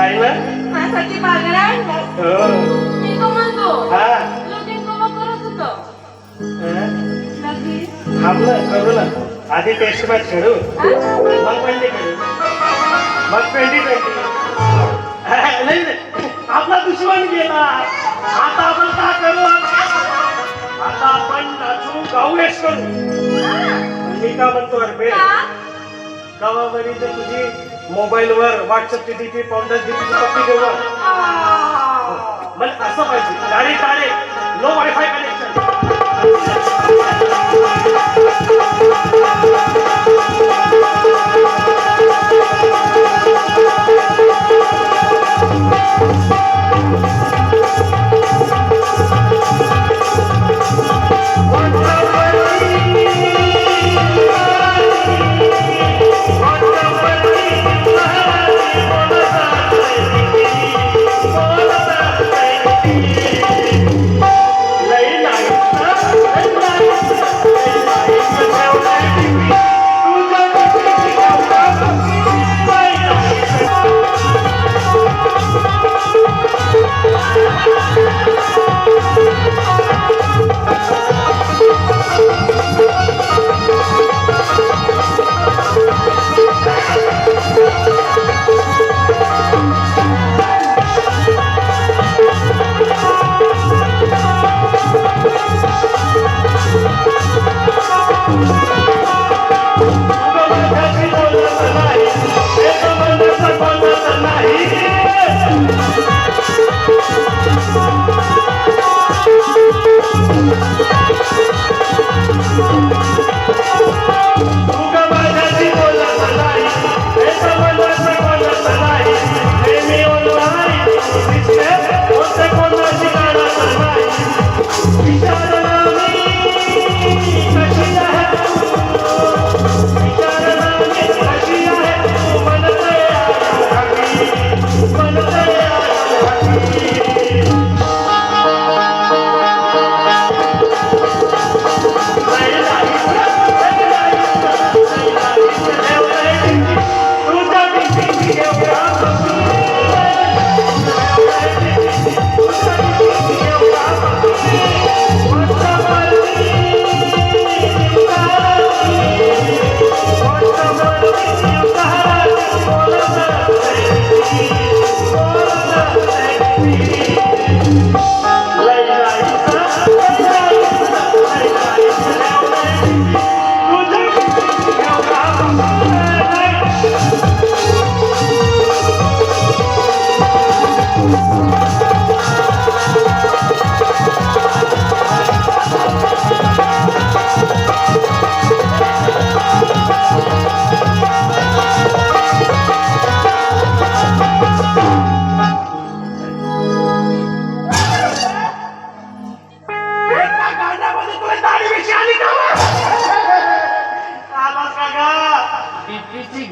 काय ना माझ्यासाठी बागडा आणला. हो मी तो म्हणतो हा लगीन कवा करत होतं. लगीन थांबलं करू ना आधी टेस्ट मॅच खेळू मग पहिले खेळू मग 2020 नाही नाही आपला दुश्मन गेला आता आपण का करू आता आपण नाचू गाऊ यश करू मी का म्हणतो अरे गावावरील तुझी मोबाईलवर व्हॉट्सअपची डीपी पाऊंडर डीपीची कॉपी देऊ मला असं पाहिजे गाडी टाळे नो वायफाय कनेक्शन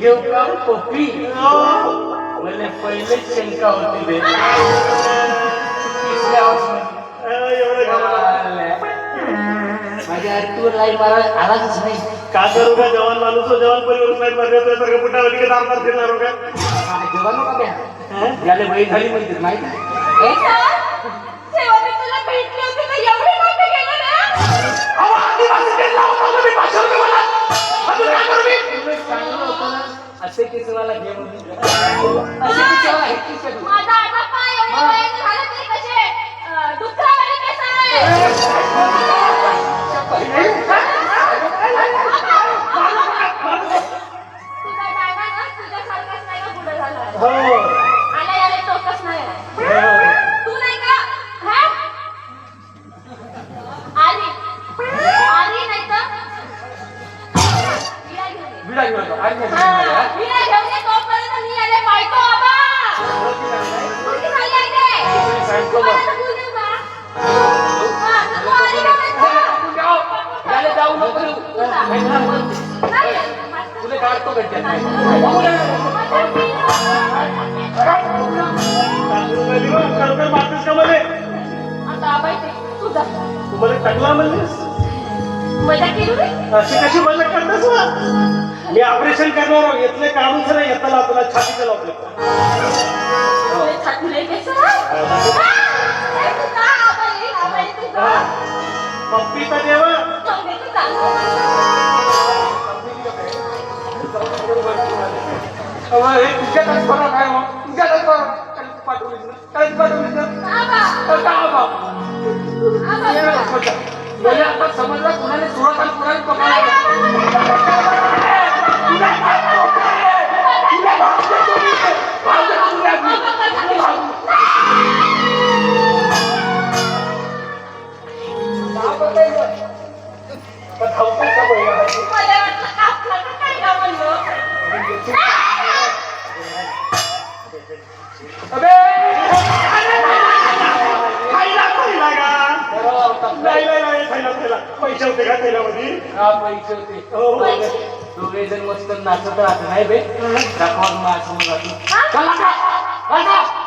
घेऊ का कॉपी मला पहिले शंका होती बे माझ्या तू लाईन मला आलाच नाही का करू का जवान माणूस जवान परिवार साईड मध्ये पुटावली की दारदार फिरणार हो का जवान का बे याले वय झाली माहिती माहिती तेव्हा मी तुला भेटले होते तर एवढे मोठे केले ना अहो आदिवासी तेल लावतो मी 500 रुपये मला अजून काय करू मी चांगलं होतं ना असे केस मला घे म्हणून असे केस मला हे केस माझा आता पाय एवढे वयाचे झाले तरी कसे डुकरावाले केस आहे तुझा दादा ना तुझ्यासारखाच नाही का पुढे झाला हो आले आले टोकच नाही तू नाही का हा आली आली नाही तर विडा घेऊन येतो आणि विडा घेऊन ये तोपर्यंत मी आले बायको बाबा कुठे खाली आहे सांगतो मला तर बोल देऊ का हा तू आली का याले जाऊ नको तुला काढतो भेटत मारतेस का मला आता बाई तुझा तुम्हाला टाकला म्हणलीस मजा केली रे अशी कशी मजा करतेस मी ऑपरेशन करणार आहोत येतले काढून सर येताला तुला छातीचं लावले छाती लई केस पप्पी तर देव हे तुझ्याकडे बरं काय मग तुझ्याकडे बरं पाठवली मला आता समजलं कुणाने सुरत आणि कुणाने पकडा पैसे होते का त्याच्यामध्ये हा पैसे होते दोघे जण मस्त नाचत राहत नाही बे दाखवा माझ समोर चला का